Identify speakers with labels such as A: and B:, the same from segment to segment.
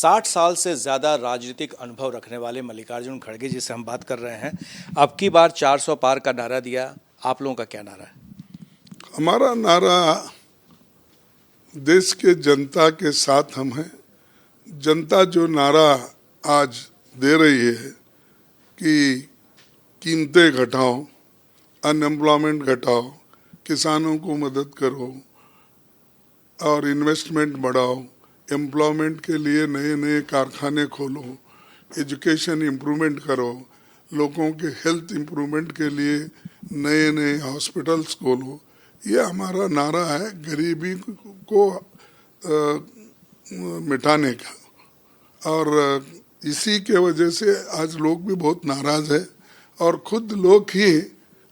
A: 60 साल से ज़्यादा राजनीतिक अनुभव रखने वाले मल्लिकार्जुन खड़गे जी से हम बात कर रहे हैं। अब की बार 400 पार का नारा दिया, आप लोगों का क्या नारा है?
B: हमारा नारा देश के जनता के साथ हम हैं। जनता जो नारा आज दे रही है कि कीमतें घटाओ, अनएम्प्लॉयमेंट घटाओ, किसानों को मदद करो और इन्वेस्टमेंट बढ़ाओ, एम्प्लॉयमेंट के लिए नए नए कारखाने खोलो, एजुकेशन इम्प्रूवमेंट करो, लोगों के हेल्थ इम्प्रूवमेंट के लिए नए नए हॉस्पिटल्स खोलो। ये हमारा नारा है गरीबी को मिटाने का। और इसी के वजह से आज लोग भी बहुत नाराज है और खुद लोग ही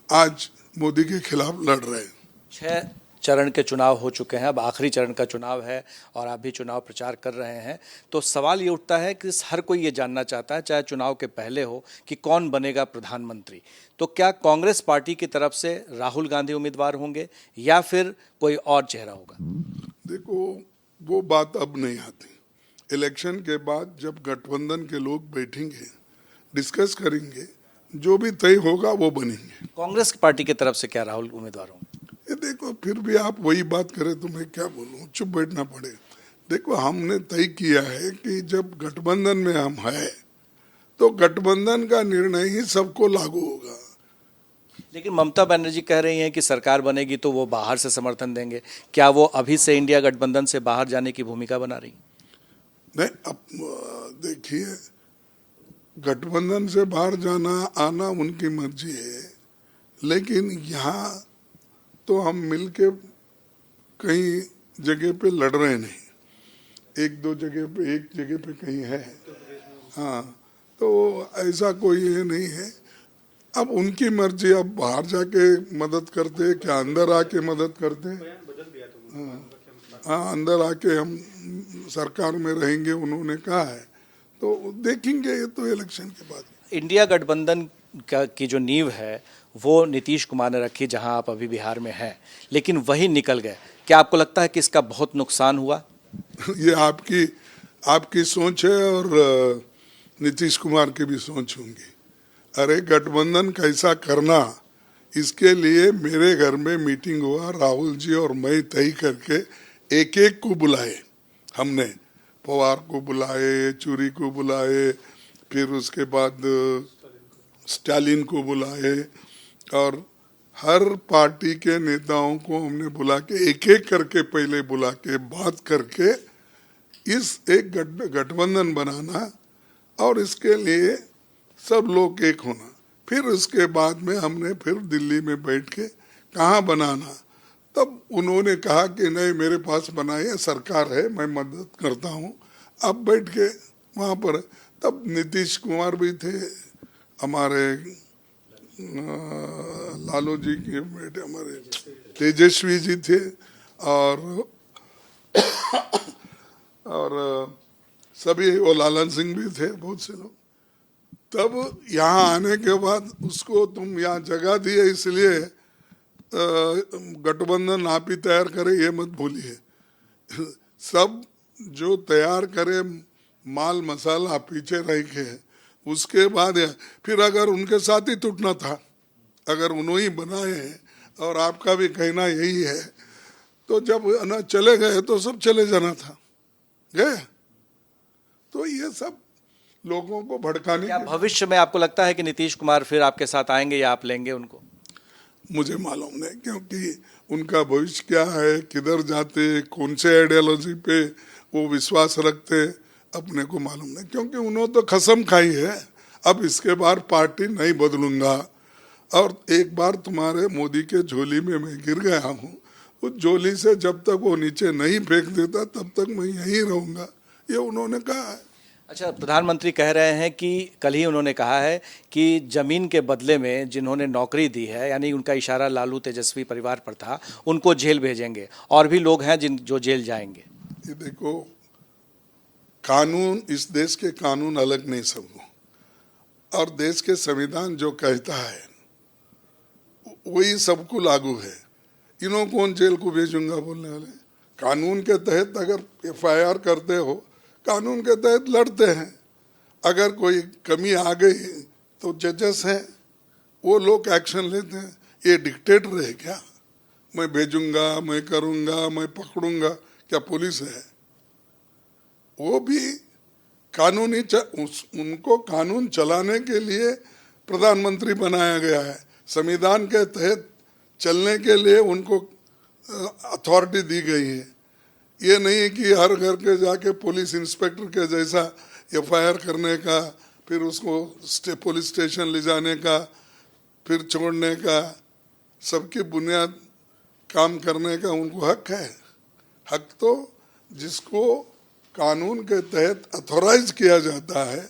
B: आज मोदी के खिलाफ लड़ रहे हैं।
A: 6 चरण के चुनाव हो चुके हैं, अब आखिरी चरण का चुनाव है और आप भी चुनाव प्रचार कर रहे हैं। तो सवाल ये उठता है कि हर कोई ये जानना चाहता है, चाहे चुनाव के पहले हो, कि कौन बनेगा प्रधानमंत्री। तो क्या कांग्रेस पार्टी की तरफ से राहुल गांधी उम्मीदवार होंगे या फिर कोई और चेहरा होगा?
B: देखो, वो बात अब नहीं आती। इलेक्शन के बाद जब गठबंधन के लोग बैठेंगे, डिस्कस करेंगे, जो भी तय होगा वो बनेंगे।
A: कांग्रेस पार्टी की तरफ से क्या राहुल उम्मीदवार होंगे?
B: ये देखो, फिर भी आप वही बात करें तो मैं क्या बोलूं, चुप बैठना पड़े। देखो, हमने तय किया है कि जब गठबंधन में हम हैं तो गठबंधन का निर्णय ही सबको लागू होगा।
A: लेकिन ममता बनर्जी कह रही हैं कि सरकार बनेगी तो वो बाहर से समर्थन देंगे। क्या वो अभी से इंडिया गठबंधन से बाहर जाने की भूमिका बना रही?
B: नहीं, अब देखिए, गठबंधन से बाहर जाना आना उनकी मर्जी है, लेकिन यहाँ तो हम मिलके कई जगह पे लड़ रहे नहीं, एक दो जगह पे, एक जगह पे कहीं है। हाँ, तो ऐसा कोई ये नहीं है। अब उनकी मर्जी, अब बाहर जाके मदद करते क्या अंदर आके मदद करते? हाँ, अंदर आके हम सरकार में रहेंगे उन्होंने कहा है, तो देखेंगे ये तो इलेक्शन के बाद।
A: इंडिया गठबंधन की जो नींव है वो नीतीश कुमार ने रखी, जहां आप अभी बिहार में हैं, लेकिन वही निकल गए। क्या आपको लगता है कि इसका बहुत नुकसान हुआ?
B: ये आपकी सोच है और नीतीश कुमार की भी सोच होंगी। अरे, गठबंधन कैसा करना, इसके लिए मेरे घर में मीटिंग हुआ, राहुल जी और मैं तय करके एक एक को बुलाए। हमने पवार को बुलाए, येचुरी को बुलाए, फिर उसके बाद स्टालिन को बुलाए और हर पार्टी के नेताओं को हमने बुला के एक एक करके पहले बुला के बात करके इस एक गठबंधन बनाना और इसके लिए सब लोग एक होना। फिर उसके बाद में हमने फिर दिल्ली में बैठ के कहाँ बनाना, तब उन्होंने कहा कि नहीं, मेरे पास बनाइए, सरकार है, मैं मदद करता हूँ। अब बैठ के वहाँ पर, तब नीतीश कुमार भी थे, हमारे लालू जी के बेटे हमारे तेजस्वी जी थे और सभी, वो लालन सिंह भी थे, बहुत से लोग। तब यहाँ आने के बाद उसको तुम यहाँ जगह दिए, इसलिए गठबंधन आप ही तैयार करे, ये मत भूलिए। सब जो तैयार करे माल मसाला पीछे रह के, उसके बाद फिर अगर उनके साथ ही टूटना था, अगर उन्होंने बनाए हैं और आपका भी कहना यही है, तो जब ना चले गए तो सब चले जाना था, गए। तो ये सब लोगों को भड़काने।
A: क्या भविष्य में आपको लगता है कि नीतीश कुमार फिर आपके साथ आएंगे या आप लेंगे उनको?
B: मुझे मालूम नहीं, क्योंकि उनका भविष्य क्या है, किधर जाते, कौन से आइडियोलॉजी पे वो विश्वास रखते, अपने को मालूम नहीं। क्योंकि उन्होंने तो कसम खाई है, अब इसके बाद पार्टी नहीं बदलूंगा और एक बार तुम्हारे मोदी के झोली में मैं गिर गया हूँ, उस झोली से जब तक वो नीचे नहीं फेंक देता तब तक मैं यहीं रहूंगा, ये उन्होंने कहा है।
A: अच्छा, प्रधानमंत्री कह रहे हैं कि कल ही उन्होंने कहा है कि जमीन के बदले में जिन्होंने नौकरी दी है, यानी उनका इशारा लालू तेजस्वी परिवार पर था, उनको जेल भेजेंगे और भी लोग हैं जो जेल जाएंगे।
B: ये देखो, कानून, इस देश के कानून अलग नहीं सबको, और देश के संविधान जो कहता है वही सबको लागू है। इन्हों कौन जेल को भेजूंगा बोलने वाले? कानून के तहत अगर FIR करते हो, कानून के तहत लड़ते हैं। अगर कोई कमी आ गई तो जजेस हैं, वो लोग एक्शन लेते हैं। ये डिक्टेटर है क्या? मैं भेजूंगा, मैं करूंगा, मैं पकड़ूंगा, क्या पुलिस है? वो भी कानूनी उनको कानून चलाने के लिए प्रधानमंत्री बनाया गया है। संविधान के तहत चलने के लिए उनको अथॉरिटी दी गई है। ये नहीं कि हर घर के जाके पुलिस इंस्पेक्टर के जैसा एफआईआर करने का, फिर उसको पुलिस स्टेशन ले जाने का, फिर छोड़ने का, सबकी बुनियाद काम करने का उनको हक है। हक तो जिसको कानून के तहत अथॉराइज किया जाता है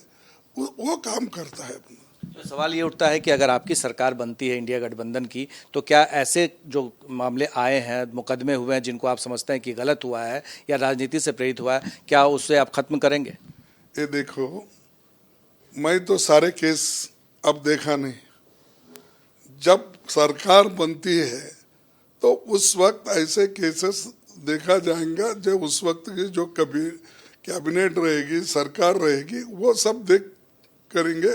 B: वो काम करता है।
A: तो सवाल ये उठता है कि अगर आपकी सरकार बनती है इंडिया गठबंधन की, तो क्या ऐसे जो मामले आए हैं, मुकदमे हुए हैं जिनको आप समझते हैं कि गलत हुआ है या राजनीति से प्रेरित हुआ है, क्या उससे आप खत्म करेंगे?
B: ये देखो, मैं तो सारे केस अब देखा नहीं। जब सरकार बनती है तो उस वक्त ऐसे केसेस देखा जाएगा जो उस वक्त की जो कभी कैबिनेट रहेगी, सरकार रहेगी, वो सब देख करेंगे,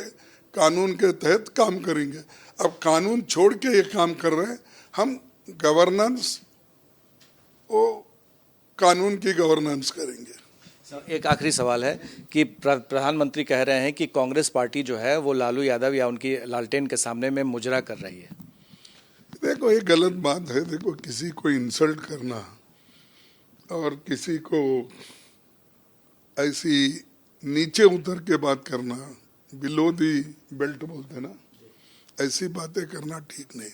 B: कानून के तहत काम करेंगे। अब कानून छोड़ के ये काम कर रहे हैं, हम गवर्नेंस वो कानून की गवर्नेंस करेंगे।
A: एक आखिरी सवाल है कि प्रधानमंत्री कह रहे हैं कि कांग्रेस पार्टी जो है वो लालू यादव या उनकी लालटेन के सामने में मुजरा कर रही है।
B: देखो, ये गलत बात है। देखो, किसी को इंसल्ट करना और किसी को ऐसी नीचे उतर के बात करना, बिलो दी बेल्ट बोलते ना, ऐसी बातें करना ठीक नहीं।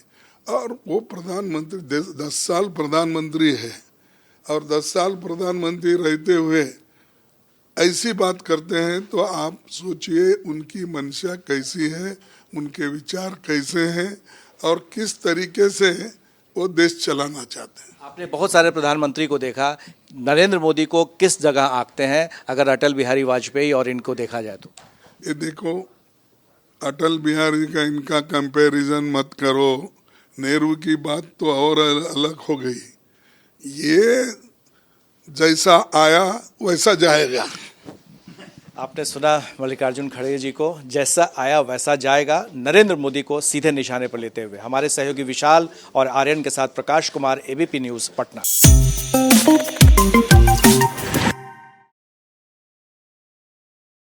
B: और वो प्रधानमंत्री 10 साल प्रधानमंत्री है और 10 साल प्रधानमंत्री रहते हुए ऐसी बात करते हैं, तो आप सोचिए उनकी मंशा कैसी है, उनके विचार कैसे हैं और किस तरीके से वो देश चलाना चाहते हैं।
A: आपने बहुत सारे प्रधानमंत्री को देखा, नरेंद्र मोदी को किस जगह आंकते हैं अगर अटल बिहारी वाजपेयी और इनको देखा जाए तो?
B: ये देखो, अटल बिहारी का इनका कंपैरिजन मत करो। नेहरू की बात तो और अलग हो गई। ये जैसा आया वैसा जाएगा।
A: आपने सुना मल्लिकार्जुन खड़गे जी को, जैसा आया वैसा जाएगा, नरेंद्र मोदी को सीधे निशाने पर लेते हुए। हमारे सहयोगी विशाल और आर्यन के साथ प्रकाश कुमार, एबीपी न्यूज़, पटना।